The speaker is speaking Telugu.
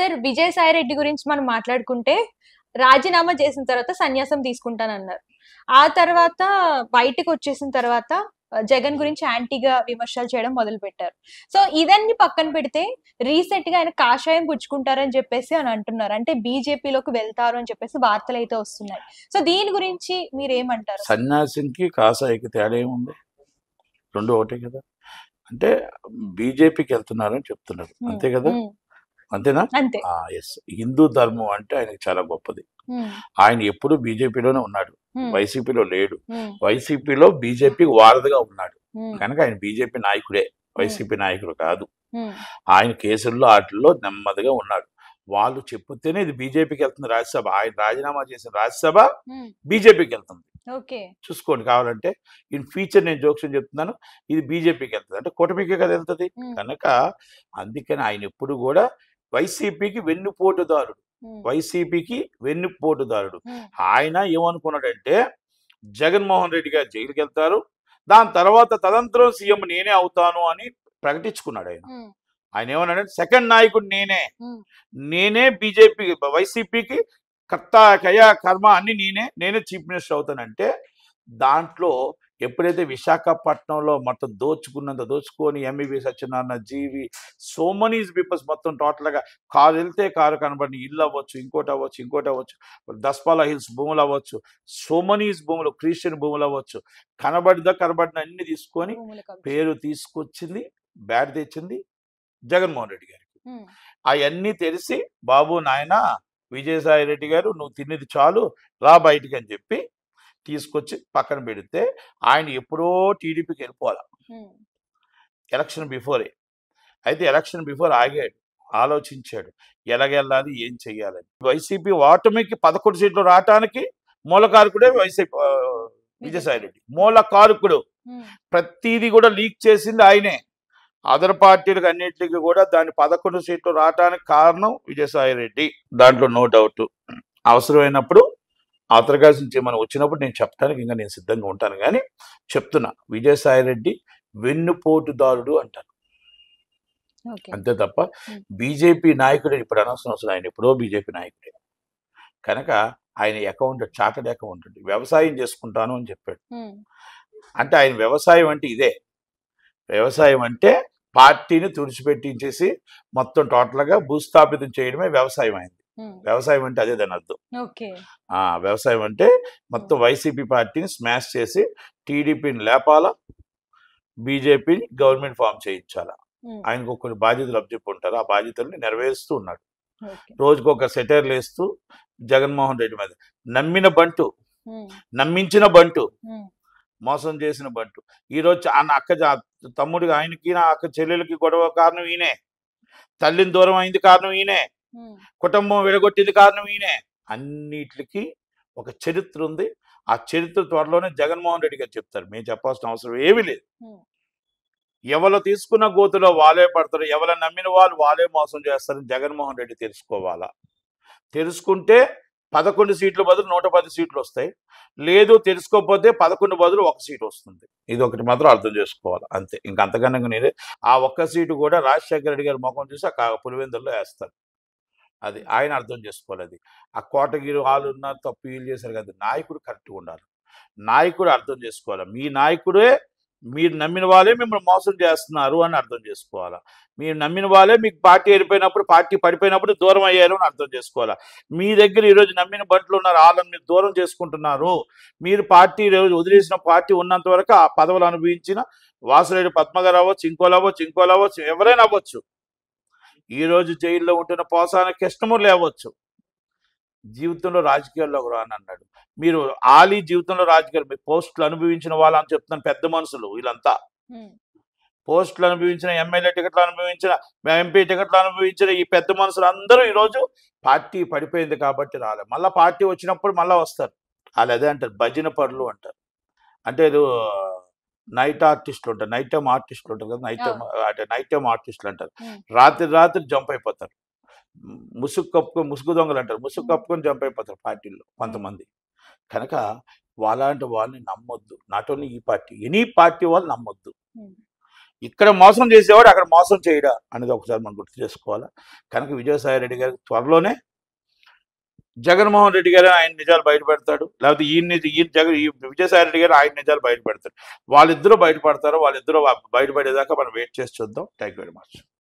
సార్ విజయసాయి రెడ్డి గురించి మనం మాట్లాడుకుంటే రాజీనామా చేసిన తర్వాత సన్యాసం తీసుకుంటానన్నారు. ఆ తర్వాత బయటకు వచ్చేసిన తర్వాత జగన్ గురించి యాంటీగా విమర్శలు చేయడం మొదలుపెట్టారు. సో ఇవన్నీ పక్కన పెడితే రీసెంట్ గా ఆయన కాషాయం పుచ్చుకుంటారని చెప్పేసి అని అంటున్నారు. అంటే బీజేపీలోకి వెళ్తారు అని చెప్పేసి వార్తలు అయితే వస్తున్నాయి. సో దీని గురించి మీరు ఏమంటారు? సన్యాసింకి కాషాయకి తేడా ఏముంది? రెండు ఒకటే కదా. అంటే బీజేపీకి వెళ్తున్నారని చెప్తున్నారు, అంతే కదా, అంతేనా? అంతే. ఎస్. హిందూ ధర్మం అంటే ఆయనకి చాలా గొప్పది. ఆయన ఎప్పుడు బీజేపీలోనే ఉన్నాడు, వైసీపీలో లేడు. వైసీపీలో బీజేపీకి వారధిగా ఉన్నాడు కనుక ఆయన బీజేపీ నాయకుడే, వైసీపీ నాయకుడు కాదు. ఆయన కేసుల్లో వాటిల్లో నెమ్మదిగా ఉన్నాడు. వాళ్ళు చెప్తేనే ఇది బీజేపీకి వెళ్తుంది రాజ్యసభ. ఆయన రాజీనామా చేసిన రాజ్యసభ బీజేపీకి వెళ్తుంది. చూసుకోండి కావాలంటే. ఇన్ ఫ్యూచర్ నేను జోక్యం చెప్తున్నాను, ఇది బీజేపీకి వెళ్తుంది అంటే కూటమికే కదా వెళ్తుంది. కనుక అందుకని ఆయన ఎప్పుడు కూడా వైసీపీకి వెన్నుపోటుదారుడు, వైసీపీకి వెన్నుపోటుదారుడు. ఆయన ఏమనుకున్నాడంటే జగన్మోహన్ రెడ్డి గారు జైలుకి వెళ్తారు, దాని తర్వాత తదంతరం సీఎం నేనే అవుతాను అని ప్రకటించుకున్నాడు. ఆయన ఏమన్నాడంటే సెకండ్ నాయకుడు నేనే బీజేపీ వైసీపీకి కర్త కయ కర్మ అన్ని నేనే చీఫ్ మినిస్టర్ అవుతానంటే, దాంట్లో ఎప్పుడైతే విశాఖపట్నంలో మొత్తం దోచుకొని ఎంబీబీ సత్యనారాయణ, జీవి, సో మెనీ పీపుల్స్ మొత్తం టోటల్గా కారు వెళ్తే కారు కనబడిన ఇల్లు అవ్వచ్చు, ఇంకోటి అవ్వచ్చు, దస్పాలా హిల్స్ భూములు అవ్వచ్చు, సో మెనీ భూములు, క్రిస్టియన్ భూములు అవ్వచ్చు, కనబడిన అన్ని తీసుకొని పేరు తీసుకొచ్చింది, బ్యాడ్ తెచ్చింది జగన్మోహన్ రెడ్డి గారికి. అవన్నీ తెలిసి బాబు నాయన విజయసాయి రెడ్డి గారు నువ్వు తిన్నది చాలు, రా బయటికి అని చెప్పి తీసుకొచ్చి పక్కన పెడితే ఆయన ఎప్పుడో టీడీపీకి వెళ్ళిపోవాలి ఎలక్షన్ బిఫోరే. అయితే ఎలక్షన్ బిఫోర్ ఆగాడు, ఆలోచించాడు ఎలాగెళ్ళాలి, ఏం చెయ్యాలని. వైసీపీ ఓటమికి 11 సీట్లు రావటానికి మూలకారకుడే విజయసాయి రెడ్డి, మూలకారకుడు. ప్రతిదీ కూడా లీక్ చేసింది ఆయనే. అదర్ పార్టీలకు అన్నింటికి కూడా దాని 11 సీట్లు రావటానికి కారణం విజయసాయి రెడ్డి, దాంట్లో నో డౌట్. అవసరమైనప్పుడు అవతరకాల్సి నుంచి మనం వచ్చినప్పుడు నేను చెప్పడానికి ఇంకా నేను సిద్ధంగా ఉంటాను. కానీ చెప్తున్నా, విజయసాయి రెడ్డి వెన్నుపోటుదారుడు అంటారు, అంతే తప్ప బీజేపీ నాయకుడే ఇప్పుడు అనవసరం. అసలు ఆయన ఎప్పుడో బీజేపీ నాయకుడే. కనుక ఆయన అకౌంటెంట్, చార్టెడ్ అకౌంటెంట్, వ్యవసాయం చేసుకుంటాను అని చెప్పాడు. అంటే ఆయన వ్యవసాయం అంటే ఇదే. వ్యవసాయం అంటే పార్టీని తుడిచిపెట్టించేసి మొత్తం టోటల్గా భూస్థాపితం చేయడమే వ్యవసాయం అయింది. వ్యవసాయం అంటే అదే దాని అర్థం. వ్యవసాయం అంటే మొత్తం వైసీపీ పార్టీని స్మాష్ చేసి టీడీపీని లేపాలా, బీజేపీని గవర్నమెంట్ ఫామ్ చేయించాలా. ఆయనకు కొన్ని బాధ్యతలు అప్పచెప్పి ఉంటారు, ఆ బాధ్యతల్ని నెరవేరుస్తూ ఉన్నాడు. రోజుకొక సెటైర్లు వేస్తూ జగన్మోహన్ రెడ్డి మీద నమ్మించిన బంటు, మోసం చేసిన బంటు. ఈరోజు తమ్ముడికి, ఆయనకి, నా అక్క చెల్లెలకి గొడవ కారణం ఈయనే, తల్లిని దూరం అయింది కారణం ఈయనే, కుటుంబం విడగొట్టింది కారణం ఈయనే. అన్నిటికి ఒక చరిత్ర ఉంది. ఆ చరిత్ర త్వరలోనే జగన్మోహన్ రెడ్డి గారు చెప్తారు, మేము చెప్పాల్సిన అవసరం ఏమీ లేదు. ఎవరు తీసుకున్న గోతులో వాళ్ళే పడతారు, ఎవరు నమ్మిన వాళ్ళే మోసం చేస్తారని జగన్మోహన్ రెడ్డి తెలుసుకోవాలా. తెలుసుకుంటే 11 సీట్లు బదులు 110 సీట్లు వస్తాయి. లేదు తెలుసుకోకపోతే 11 బదులు 1 సీటు వస్తుంది. ఇది ఒకటి మాత్రం అర్థం చేసుకోవాలి, అంతే. ఇంకంతకన్నా నేనే ఆ 1 సీటు కూడా రాజశేఖర రెడ్డి గారి ముఖం చూసి ఆ పులివెందుల్లో వేస్తారు. అది ఆయన అర్థం చేసుకోవాలి. అది ఆ కోటగిరి వాళ్ళు ఉన్నారు, తప్పు వీళ్ళు చేశారు కదా. నాయకుడు కరెక్ట్గా ఉండాలి, నాయకుడు అర్థం చేసుకోవాలి. మీ నాయకుడే, మీరు నమ్మిన వాళ్ళే మిమ్మల్ని మోసం చేస్తున్నారు అని అర్థం చేసుకోవాలా. మీరు నమ్మిన వాళ్ళే మీకు పార్టీ వెళ్ళిపోయినప్పుడు, పార్టీ పడిపోయినప్పుడు దూరం అయ్యారు అని అర్థం చేసుకోవాలా. మీ దగ్గర ఈరోజు నమ్మిన బంట్లు ఉన్నారు, వాళ్ళని మీరు దూరం చేసుకుంటున్నారు. మీరు పార్టీ వదిలేసిన పార్టీ ఉన్నంత వరకు ఆ పదవులు అనుభవించిన వాసురెడ్డి పద్మగారు అవ్వచ్చు, ఇంకోలు అవ్వచ్చు, ఎవరైనా అవ్వచ్చు. ఈరోజు జైల్లో ఉంటున్న పోసాన కృష్ణమూర్తి అవ్వచ్చు, జీవితంలో రాజకీయాల్లో రాని అన్నాడు. మీరు ఆలీ జీవితంలో రాజకీయాలు, మీరు పోస్టులు అనుభవించిన వాళ్ళని చెప్తున్నాను, పెద్ద మనుషులు వీళ్ళంతా. పోస్టులు అనుభవించిన, ఎమ్మెల్యే టికెట్లు అనుభవించిన, ఎంపీ టికెట్లు అనుభవించిన ఈ పెద్ద మనుషులు అందరూ ఈరోజు పార్టీ పడిపోయింది కాబట్టి రాలే. మళ్ళీ పార్టీ వచ్చినప్పుడు మళ్ళీ వస్తారు. వాళ్ళు అదే అంటారు, భజన పరులు అంటారు. అంటే నైట్ ఆర్టిస్టులు ఉంటారు, నైట్ టైం ఆర్టిస్టులు ఉంటారు కదా, నైట్ టైం ఆర్టిస్టులు అంటారు. రాత్రి జంప్ అయిపోతారు. ముసుగు దొంగలు అంటారు, ముసుగు కప్పుకొని జంప్ అయిపోతారు పార్టీల్లో కొంతమంది. కనుక వాళ్ళంటి వాళ్ళని నమ్మొద్దు. నాట్ ఓన్లీ ఈ పార్టీ, ఎనీ పార్టీ వాళ్ళు నమ్మొద్దు. ఇక్కడ మోసం చేసేవాడు అక్కడ మోసం చేయడా అనేది ఒకసారి మనం గుర్తు చేసుకోవాలా. కనుక విజయసాయి రెడ్డి గారికి త్వరలోనే జగన్మోహన్ రెడ్డి గారు ఆయన నిజాలు బయటపెడతాడు, లేకపోతే ఈ విజయసాయి రెడ్డి గారు ఆయన నిజాలు బయటపెడతాడు. వాళ్ళిద్దరూ బయటపడతారు. వాళ్ళిద్దరూ బయటపడేదాకా మనం వెయిట్ చేసి చూద్దాం. Thank you very much.